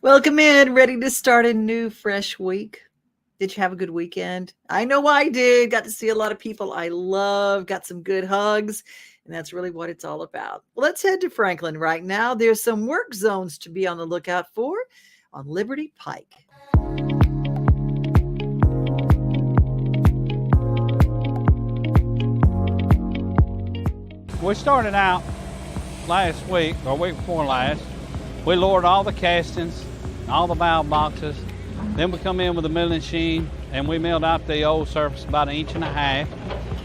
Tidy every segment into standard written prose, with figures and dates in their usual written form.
Welcome in, ready to start a new, fresh week. Did you have a good weekend? I know I did. Got to see a lot of people I love, got some good hugs, and that's really what it's all about. Let's head to Franklin right now. There's some work zones to be on the lookout for on Liberty Pike. We started out last week, or week before last. We lowered all the castings, all the valve boxes. Then we come in with a milling machine and we milled out the old surface about 1.5 inches.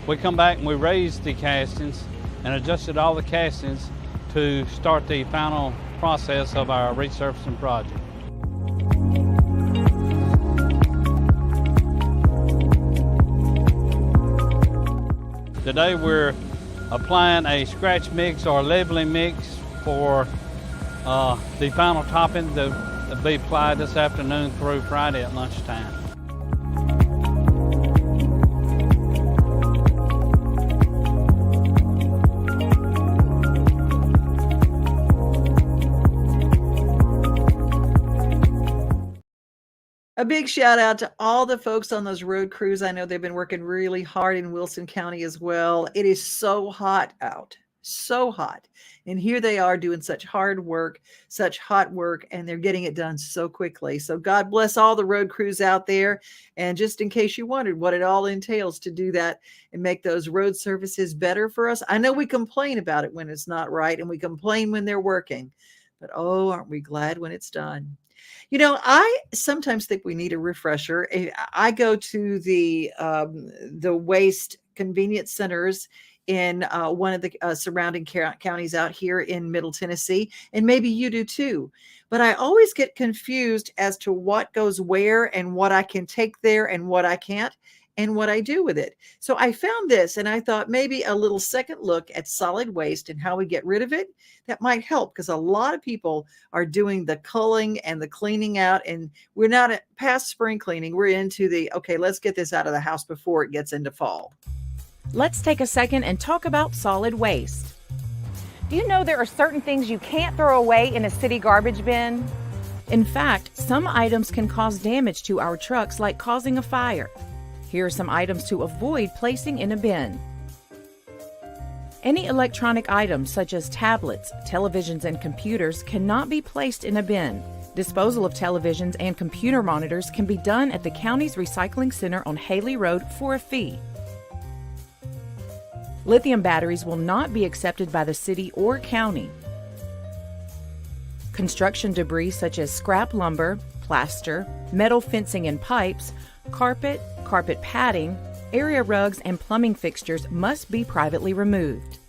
We come back and we raised the castings and adjusted all the castings to start the final process of our resurfacing project. Today we're applying a scratch mix or leveling mix for the final topping to be applied this afternoon through Friday at lunchtime. A big shout out to all the folks on those road crews. I know they've been working really hard in Wilson County as well. It is so hot out, so hot. And here they are doing such hard work, such hot work, and they're getting it done so quickly. So God bless all the road crews out there. And just in case you wondered what it all entails to do that and make those road surfaces better for us, I know we complain about it when it's not right, and we complain when they're working. But oh, aren't we glad when it's done? You know, I sometimes think we need a refresher. I go to the waste convenience centers in one of the surrounding counties out here in Middle Tennessee, and maybe you do too. But I always get confused as to what goes where and what I can take there and what I can't and what I do with it. So I found this and I thought maybe a little second look at solid waste and how we get rid of it, that might help, because a lot of people are doing the culling and the cleaning out, and we're not past spring cleaning. We're into okay, let's get this out of the house before it gets into fall. Let's take a second and talk about solid waste. Do you know there are certain things you can't throw away in a city garbage bin? In fact, some items can cause damage to our trucks, like causing a fire. Here are some items to avoid placing in a bin. Any electronic items such as tablets, televisions, and computers cannot be placed in a bin. Disposal of televisions and computer monitors can be done at the county's recycling center on Haley Road for a fee. Lithium batteries will not be accepted by the city or county. Construction debris such as scrap lumber, plaster, metal fencing and pipes, carpet padding, area rugs, and plumbing fixtures must be privately removed.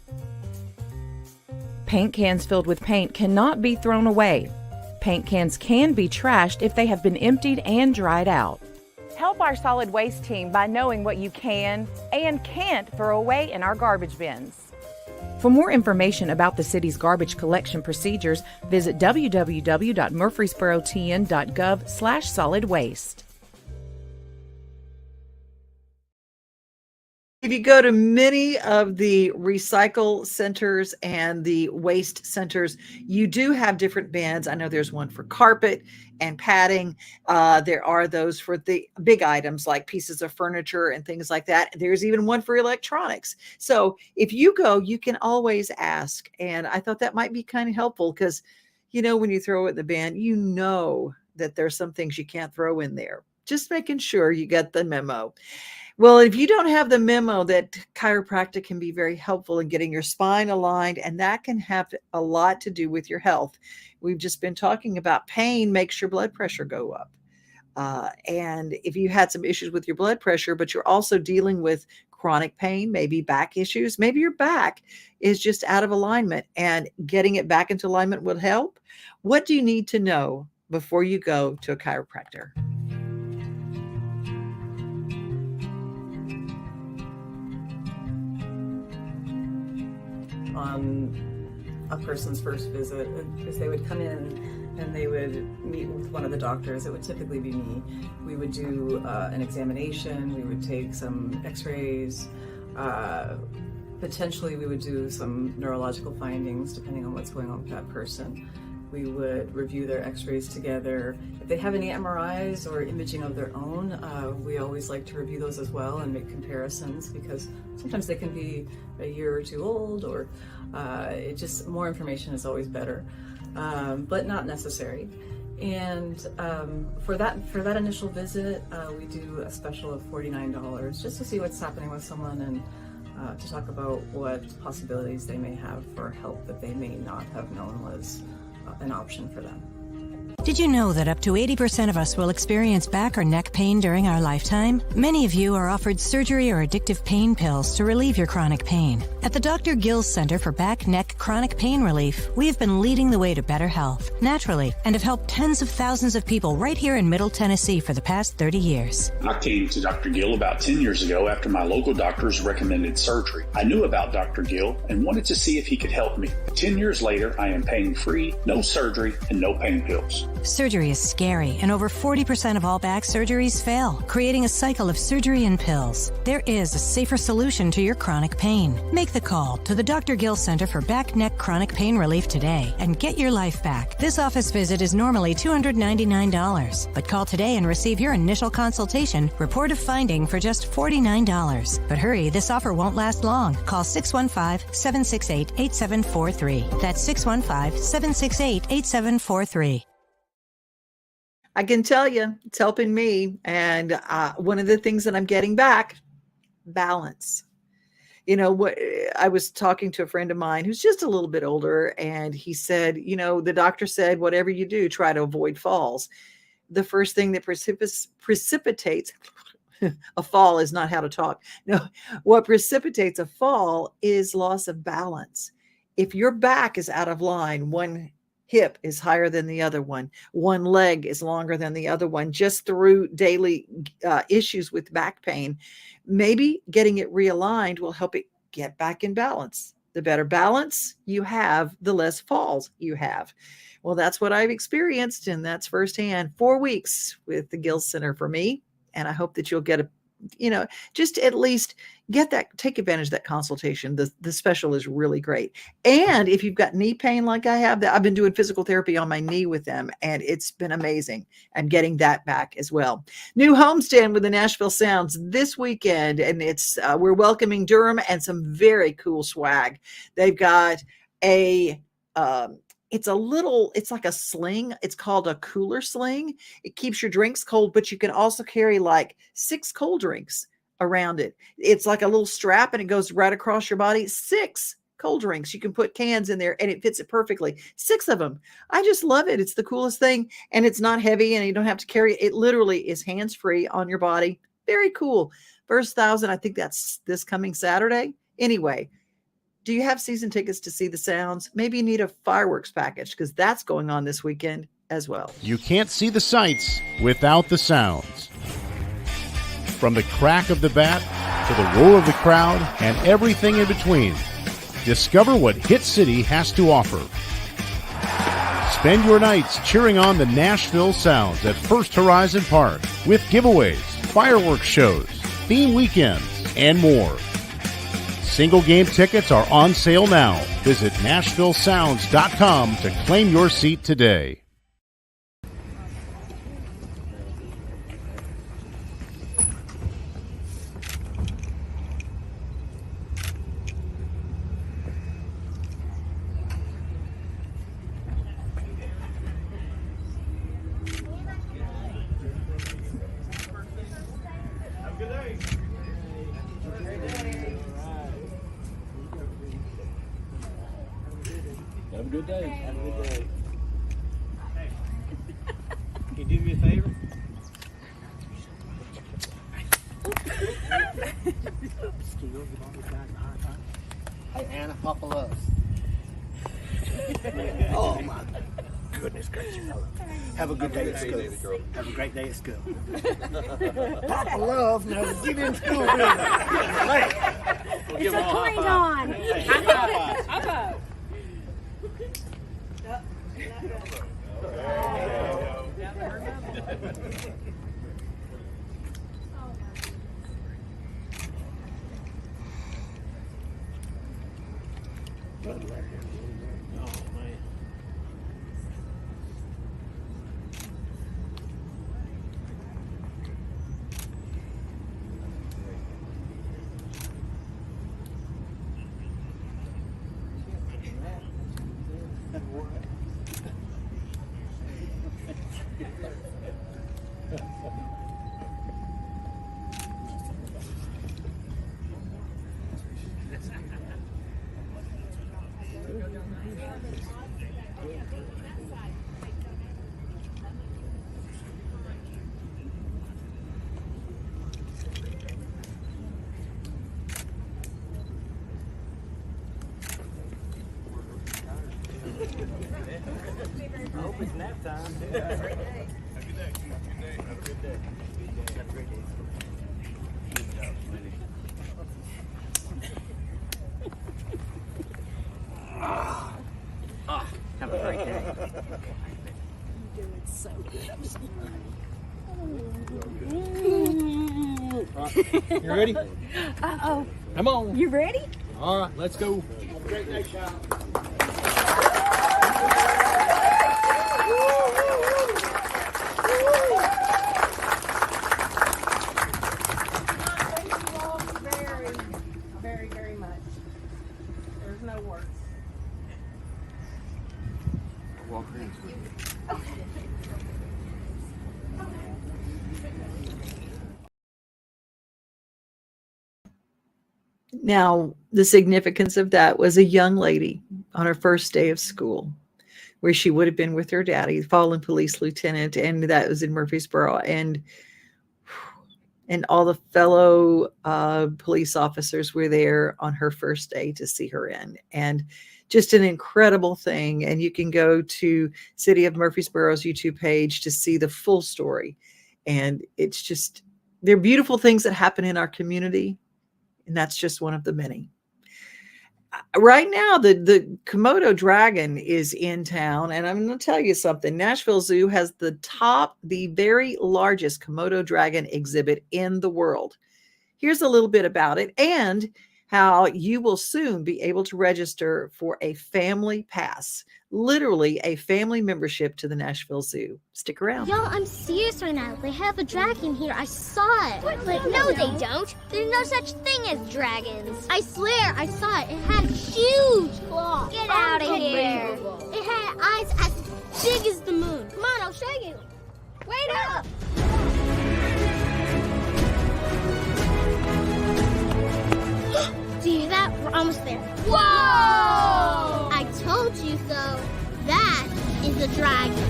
Paint cans filled with paint cannot be thrown away. Paint cans can be trashed if they have been emptied and dried out. Help our solid waste team by knowing what you can and can't throw away in our garbage bins. For more information about the city's garbage collection procedures, visit www.murfreesborotn.gov/solid waste. If you go to many of the recycle centers and the waste centers, you do have different bins. I know there's one for carpet and padding. There are those for the big items like pieces of furniture and things like that. There's even one for electronics. So if you go, you can always ask. And I thought that might be kind of helpful, because, you know, when you throw it in the bin, you know that there's some things you can't throw in there. Just making sure you get the memo. Well, if you don't have the memo, that chiropractic can be very helpful in getting your spine aligned, and that can have a lot to do with your health. We've just been talking about pain makes your blood pressure go up. And if you had some issues with your blood pressure, but you're also dealing with chronic pain, maybe back issues, maybe your back is just out of alignment, and getting it back into alignment will help. What do you need to know before you go to a chiropractor? On a person's first visit, because they would come in and they would meet with one of the doctors. It would typically be me. We would do an examination, we would take some x-rays, potentially we would do some neurological findings depending on what's going on with that person. We would review their x-rays together. If they have any MRIs or imaging of their own, we always like to review those as well and make comparisons, because sometimes they can be a year or two old, or it just, more information is always better, but not necessary. And for that initial visit, we do a special of $49 just to see what's happening with someone, and to talk about what possibilities they may have for help that they may not have known was an option for them. Did you know that up to 80% of us will experience back or neck pain during our lifetime? Many of you are offered surgery or addictive pain pills to relieve your chronic pain. At the Dr. Gill's Center for Back, Neck, Chronic Pain Relief, we have been leading the way to better health, naturally, and have helped tens of thousands of people right here in Middle Tennessee for the past 30 years. I came to Dr. Gill about 10 years ago after my local doctors recommended surgery. I knew about Dr. Gill and wanted to see if he could help me. 10 years later, I am pain-free, no surgery, and no pain pills. Surgery is scary, and over 40% of all back surgeries fail, creating a cycle of surgery and pills. There is a safer solution to your chronic pain. Make the call to the Dr. Gill Center for Back, Neck, Chronic Pain Relief today and get your life back. This office visit is normally $299, but call today and receive your initial consultation, report of finding for just $49. But hurry, this offer won't last long. Call 615-768-8743. That's 615-768-8743. I can tell you, it's helping me. And one of the things that I'm getting back, balance. You know, what I was talking to a friend of mine who's just a little bit older, and he said, you know, the doctor said, whatever you do, try to avoid falls. The first thing that precipitates a fall is not how to talk. No, what precipitates a fall is loss of balance. If your back is out of line, one hip is higher than the other one leg is longer than the other one, just through daily issues with back pain, maybe getting it realigned will help it get back in balance. The better balance you have, the less falls you have. Well, that's what I've experienced, and that's firsthand. 4 weeks with the Gill Center for me, and I hope that you'll get just at least get that, take advantage of that consultation. The special is really great. And if you've got knee pain like I have, I've been doing physical therapy on my knee with them, and it's been amazing. I'm getting that back as well. New homestand with the Nashville Sounds this weekend, and it's we're welcoming Durham and some very cool swag. They've got it's like a sling. It's called a cooler sling. It keeps your drinks cold, but you can also carry like 6 cold drinks around it. It's like a little strap, and it goes right across your body. 6 cold drinks. You can put cans in there, and it fits it perfectly. 6 of them. I just love it. It's the coolest thing, and it's not heavy, and you don't have to carry it. It literally is hands-free on your body. Very cool. First 1,000, I think that's this coming Saturday. Anyway, do you have season tickets to see the Sounds? Maybe you need a fireworks package, because that's going on this weekend as well. You can't see the sights without the sounds. From the crack of the bat to the roar of the crowd and everything in between, discover what Hit City has to offer. Spend your nights cheering on the Nashville Sounds at First Horizon Park with giveaways, fireworks shows, theme weekends, and more. Single game tickets are on sale now. Visit NashvilleSounds.com to claim your seat today. Have a good day. Have a good day. Hey, can you do me a favor? Hey, Anna, Papa loves. Oh, my goodness gracious. Have a good day at school. Have a great day at school. Papa love. Now, get in school. It's a toy time. High five. Have a great day. You're doing so good. I'm so You ready? Uh-oh. Come on. You ready? All right, let's go. Have a great day, child. Thank you all very, very, very much. There's no words. Walk hands with me. Now, the significance of that was a young lady on her first day of school, where she would have been with her daddy, fallen police lieutenant, and that was in Murfreesboro, and all the fellow police officers were there on her first day to see her in, and just an incredible thing. And you can go to City of Murfreesboro's YouTube page to see the full story, and it's just, they're beautiful things that happen in our community. And that's just one of the many. Right now, the Komodo dragon is in town. And I'm going to tell you something. Nashville Zoo has the very largest Komodo dragon exhibit in the world. Here's a little bit about it and how you will soon be able to register for a family pass, literally a family membership to the Nashville Zoo. Stick around. Y'all, I'm serious right now. They have a dragon here. I saw it. But no, they don't. There's no such thing as dragons. I swear, I saw it. It had huge claws. Get out of here. It had eyes as big as the moon. Come on, I'll show you. Wait up. Do you hear that? We're almost there. Whoa! I told you so. That is a dragon.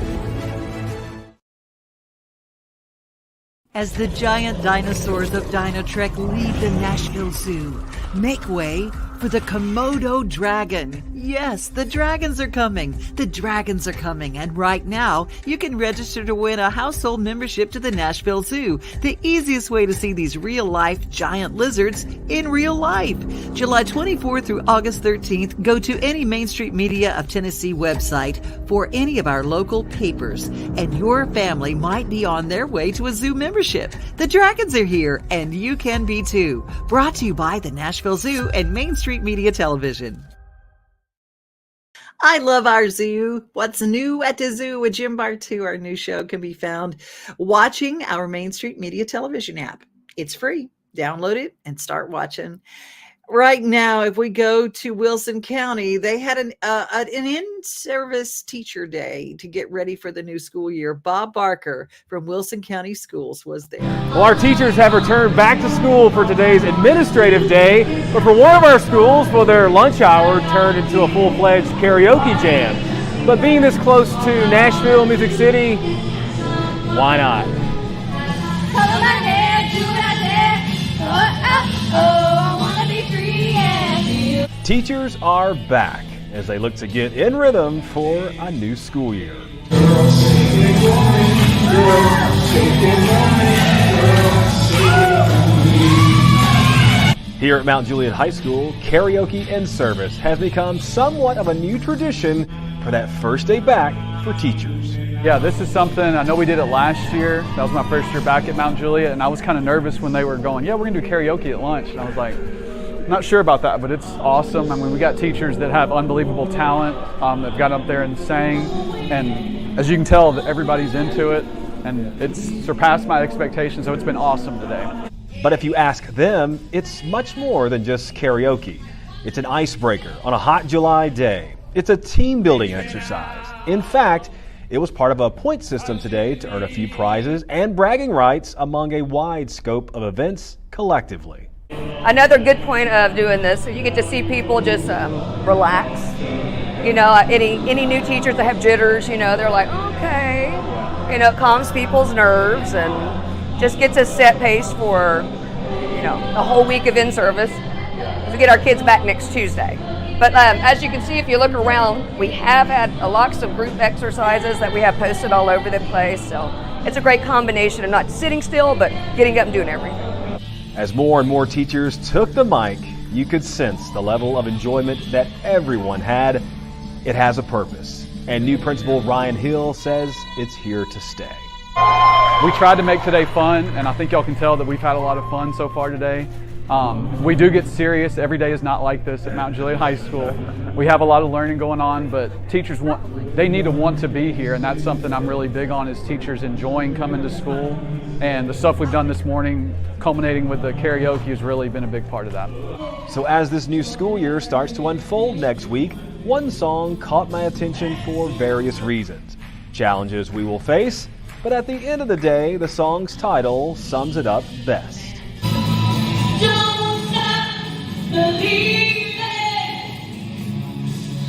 As the giant dinosaurs of Dino Trek leave the Nashville Zoo, make way for the Komodo dragon. Yes, the dragons are coming. The dragons are coming. And right now, you can register to win a household membership to the Nashville Zoo, the easiest way to see these real-life giant lizards in real life. July 24th through August 13th, go to any Main Street Media of Tennessee website for any of our local papers, and your family might be on their way to a zoo membership. The dragons are here, and you can be too. Brought to you by the Nashville Zoo and Main Street Media Television. I love our zoo. What's new at the zoo with Jim Bartu, our new show, can be found watching our Main Street Media Television app. It's free. Download it and start watching. Right now, if we go to Wilson County, they had an in-service teacher day to get ready for the new school year. Bob Barker from Wilson County Schools was there. Well, our teachers have returned back to school for today's administrative day, but for one of our schools, well, their lunch hour turned into a full-fledged karaoke jam. But being this close to Nashville, Music City, why not? Teachers are back as they look to get in rhythm for a new school year. Here at Mount Juliet High School, karaoke in service has become somewhat of a new tradition for that first day back for teachers. Yeah, this is something, I know we did it last year. That was my first year back at Mount Juliet, and I was kind of nervous when they were going, yeah, we're going to do karaoke at lunch. And I was like, not sure about that, but it's awesome. I mean, we got teachers that have unbelievable talent, that got up there and sang, and as you can tell, everybody's into it, and it's surpassed my expectations, so it's been awesome today. But if you ask them, it's much more than just karaoke. It's an icebreaker on a hot July day. It's a team-building exercise. In fact, it was part of a point system today to earn a few prizes and bragging rights among a wide scope of events collectively. Another good point of doing this, so you get to see people just relax. You know, any new teachers that have jitters, you know, they're like, okay. You know, it calms people's nerves and just gets us set pace for, you know, a whole week of in-service. We get our kids back next Tuesday. But as you can see, if you look around, we have had lots of group exercises that we have posted all over the place. So it's a great combination of not sitting still, but getting up and doing everything. As more and more teachers took the mic, you could sense the level of enjoyment that everyone had. It has a purpose, and new principal Ryan Hill says it's here to stay. We tried to make today fun, and I think y'all can tell that we've had a lot of fun so far today. We do get serious. Every day is not like this at Mount Juliet High School. We have a lot of learning going on, but teachers they need to want to be here, and that's something I'm really big on, is teachers enjoying coming to school. And the stuff we've done this morning, culminating with the karaoke, has really been a big part of that. So as this new school year starts to unfold next week, one song caught my attention for various reasons. Challenges we will face, but at the end of the day, the song's title sums it up best. Don't stop believing.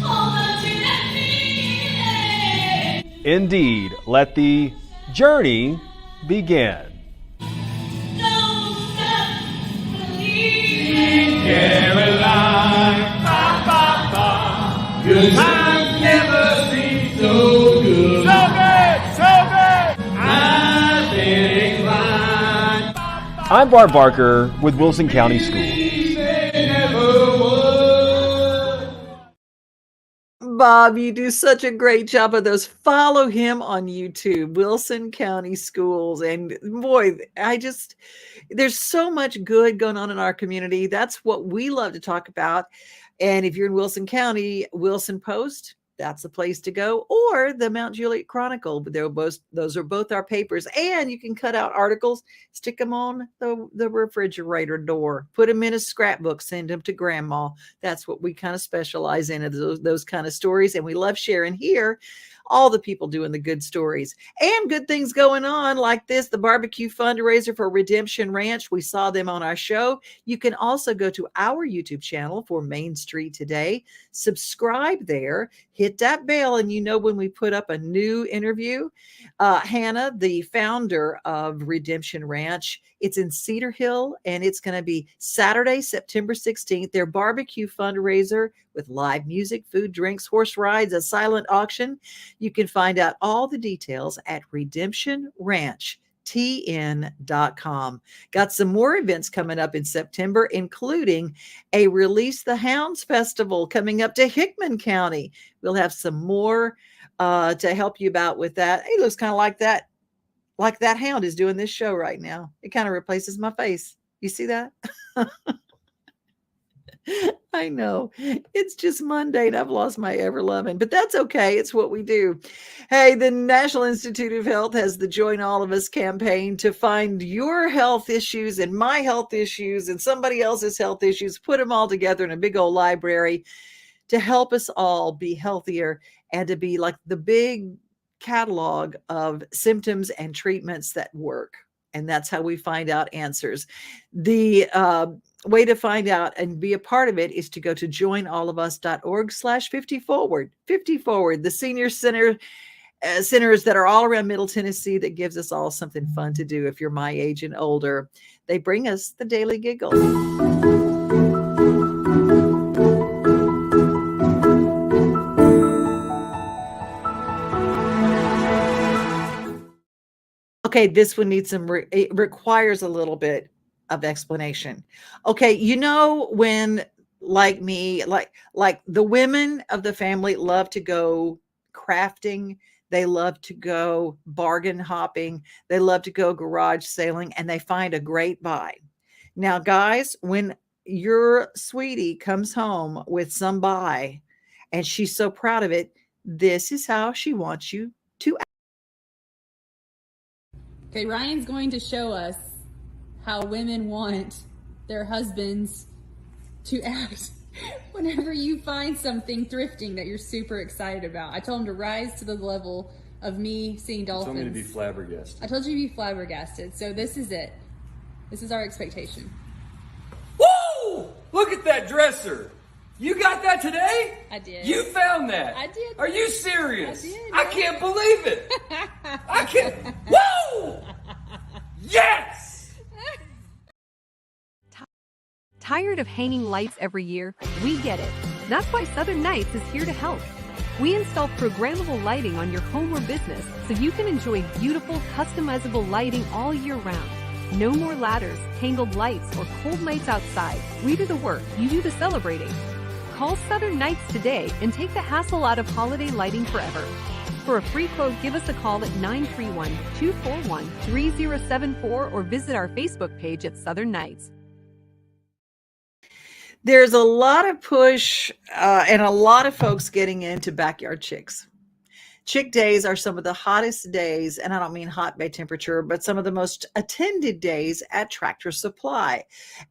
Hold on to that feeling. Indeed, let the journey begin. Don't stop believing. Caroline, ba, ba, ba. Good times never seem so good. So good, so good. I've been inclined. I'm Bart Barker with Wilson County Schools. Bob, you do such a great job of those. Follow him on YouTube, Wilson County Schools. And boy, there's so much good going on in our community. That's what we love to talk about. And if you're in Wilson County, Wilson Post, that's the place to go, or the Mount Juliet Chronicle. But those are both our papers. And you can cut out articles, stick them on the refrigerator door, put them in a scrapbook, send them to grandma. That's what we kind of specialize in, those kind of stories. And we love sharing here all the people doing the good stories and good things going on like this, the barbecue fundraiser for Redemption Ranch. We saw them on our show. You can also go to our YouTube channel for Main Street Today, subscribe there, hit that bell, and you know when we put up a new interview. Hannah, the founder of Redemption Ranch, it's in Cedar Hill, and it's going to be Saturday, September 16th, their barbecue fundraiser with live music, food, drinks, horse rides, a silent auction. You can find out all the details at redemptionranchtn.com. Got some more events coming up in September, including a Release the Hounds Festival coming up to Hickman County. We'll have some more to help you about with that. It looks kind of like that hound is doing this show right now. It kind of replaces my face. You see that? I know it's just Monday and I've lost my ever-loving, but that's okay. It's what we do. Hey, the National Institute of Health has the Join All of Us campaign to find your health issues and my health issues and somebody else's health issues, put them all together in a big old library to help us all be healthier and to be like the big catalog of symptoms and treatments that work. And that's how we find out answers. The way to find out and be a part of it is to go to joinallofus.org/50forward. 50 Forward, the senior centers that are all around Middle Tennessee that gives us all something fun to do if you're my age and older. They bring us the Daily Giggle. Okay, this one needs it requires a little bit of explanation. Okay, you know when, like me, like the women of the family love to go crafting, they love to go bargain hopping, they love to go garage sailing, and they find a great buy. Now, guys, when your sweetie comes home with some buy and she's so proud of it, this is how she wants you to act. Okay, Ryan's going to show us how women want their husbands to act whenever you find something thrifting that you're super excited about. I told him to rise to the level of me seeing dolphins. You told me to be flabbergasted. I told you to be flabbergasted. So this is it. This is our expectation. Woo! Look at that dresser. You got that today? I did. You found that? I did. Are you serious? I did. I can't believe it. I can't. Woo! Yes! Tired of hanging lights every year? We get it. That's why Southern Nights is here to help. We install programmable lighting on your home or business so you can enjoy beautiful, customizable lighting all year round. No more ladders, tangled lights, or cold nights outside. We do the work, you do the celebrating. Call Southern Nights today and take the hassle out of holiday lighting forever. For a free quote, give us a call at 931-241-3074 or visit our Facebook page at Southern Nights. There's a lot of push and a lot of folks getting into backyard chicks. Chick days are some of the hottest days, and I don't mean hot by temperature, but some of the most attended days at Tractor Supply.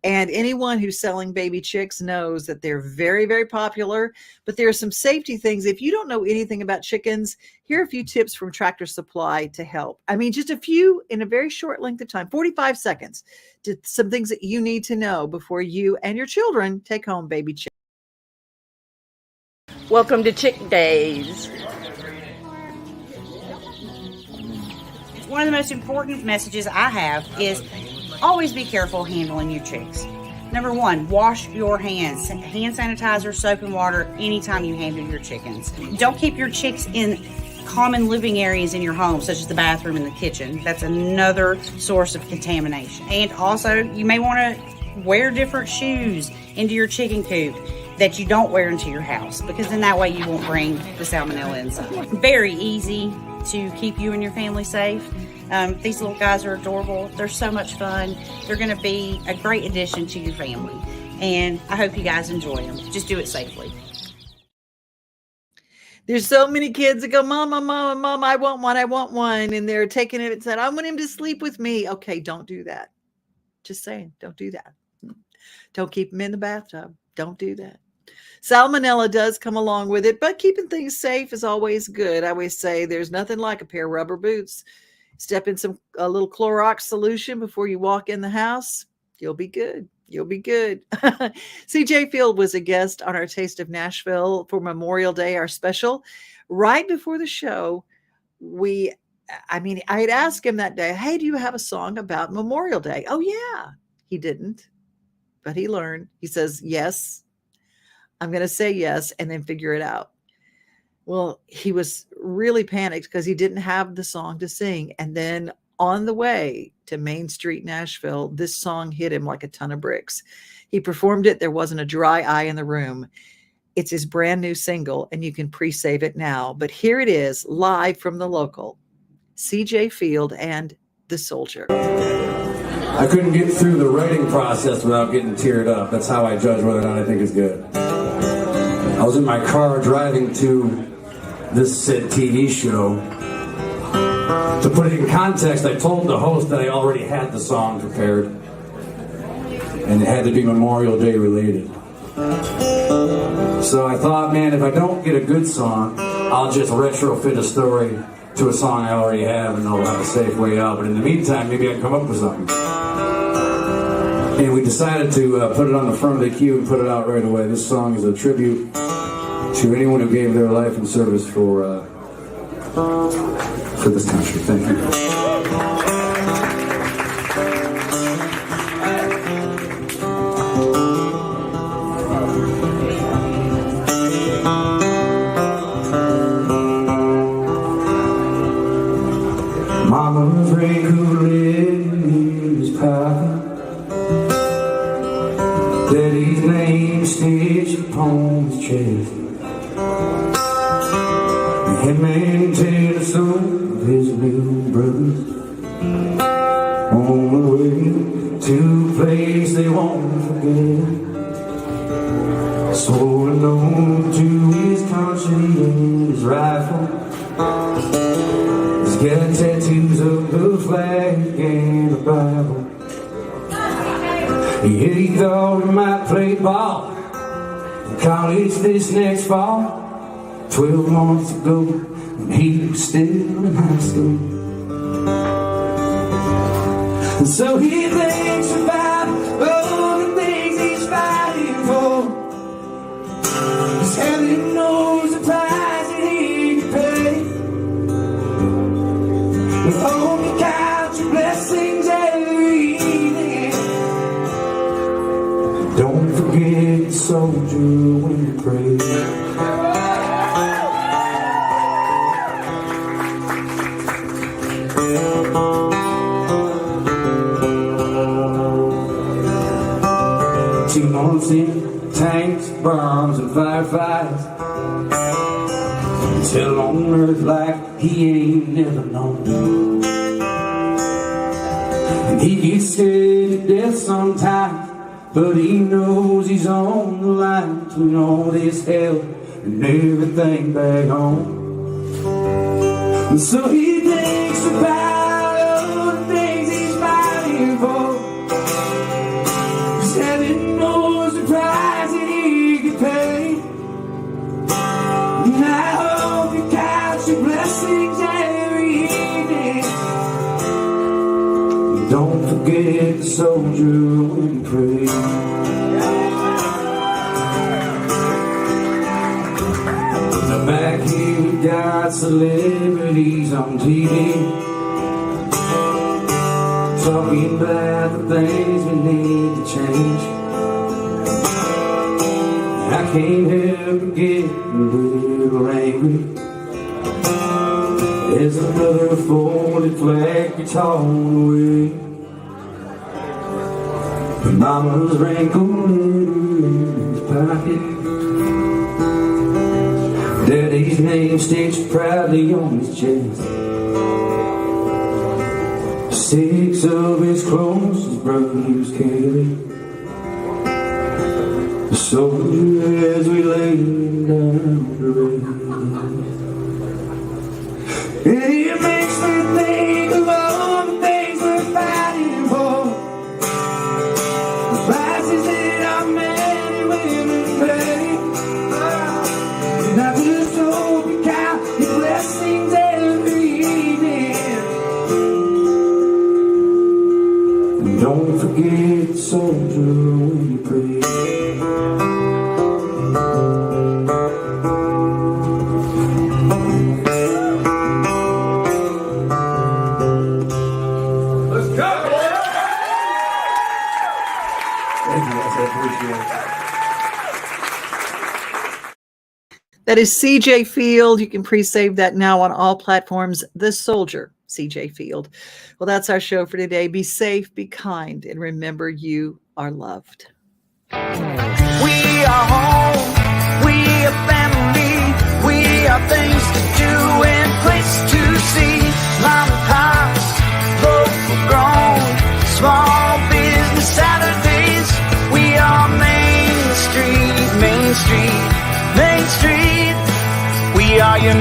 And anyone who's selling baby chicks knows that they're very, very popular, but there are some safety things. If you don't know anything about chickens, here are a few tips from Tractor Supply to help. I mean, just a few in a very short length of time, 45 seconds, to some things that you need to know before you and your children take home baby chicks. Welcome to Chick Days. One of the most important messages I have is always be careful handling your chicks. Number one, wash your hands. Hand sanitizer, soap and water anytime you handle your chickens. Don't keep your chicks in common living areas in your home, such as the bathroom and the kitchen. That's another source of contamination. And also, you may want to wear different shoes into your chicken coop that you don't wear into your house, because in that way you won't bring the salmonella inside. Very easy to keep you and your family safe. These little guys are adorable. They're so much fun. They're going to be a great addition to your family. And I hope you guys enjoy them. Just do it safely. There's so many kids that go, Mama, Mama, Mama, I want one, I want one. And they're taking it and said, I want him to sleep with me. Okay, don't do that. Just saying, don't do that. Don't keep him in the bathtub. Don't do that. Salmonella does come along with it, but keeping things safe is always good. I always say there's nothing like a pair of rubber boots. Step in a little Clorox solution before you walk in the house. You'll be good. You'll be good. CJ Field was a guest on our Taste of Nashville for Memorial Day, our special. Right before the show, I had asked him that day, hey, do you have a song about Memorial Day? Oh, yeah. He didn't, but he learned. He says, yes. I'm going to say yes and then figure it out. Well, he was really panicked because he didn't have the song to sing. And then on the way to Main Street, Nashville, this song hit him like a ton of bricks. He performed it. There wasn't a dry eye in the room. It's his brand new single, and you can pre-save it now. But here it is, live from the local. CJ Field and The Soldier. I couldn't get through the writing process without getting teared up. That's how I judge whether or not I think it's good. I was in my car driving to this said TV show. To put it in context, I told the host that I already had the song prepared, and it had to be Memorial Day related. So I thought, man, if I don't get a good song, I'll just retrofit a story to a song I already have, and I'll have a safe way out. But in the meantime, maybe I can come up with something. And we decided to put it on the front of the queue and put it out right away. This song is a tribute to anyone who gave their life in service for this country. Thank you. Mama's drank Kool-Aid in his pocket. Daddy's name stitched upon his chest. The headman tell the soul of his little brothers on the way to a place they won't forget. So alone to his country and his rifle. He's got tattoos of the flag and the Bible. He thought he might play ball in college this next fall. 12 months ago, when he was still in high school. And so he thinks about all the things he's fighting for. Cause heaven knows the price that he can pay. But only count your blessings every evening. Don't forget forget the soldier when you pray. Two months in tanks, bombs, and firefights. Till on earth like he ain't never known. And he gets scared to death sometimes, but he knows he's on the line between all this hell and everything back home. And so he thinks about all the things he's fighting for. 'Cause heaven knows the price that he could pay. And I hope you count your blessings every evening. Don't forget the soldier when you pray. Now back here we got celebrities on TV talking about the things we need to change. I can't help but get a little angry as another folded flag gets hauled away. And Mama's wrinkled letter in his pocket, Daddy's name stitched proudly on his chest. 6 of his closest brothers carried the soldier as we lay down to rest. And it makes me think of all the things we're fighting for, the prices that our men and women pay. And I just hope you count your blessings every evening. And don't forget the soldier when you pray. That is CJ Field. You can pre-save that now on all platforms. The Soldier, CJ Field. Well, that's our show for today. Be safe, be kind, and remember you are loved. We are home, we are family, we are things to do and place to see. Mom and pops, local grown, small business Saturdays. We are Main Street, Main Street, Main Street. We are your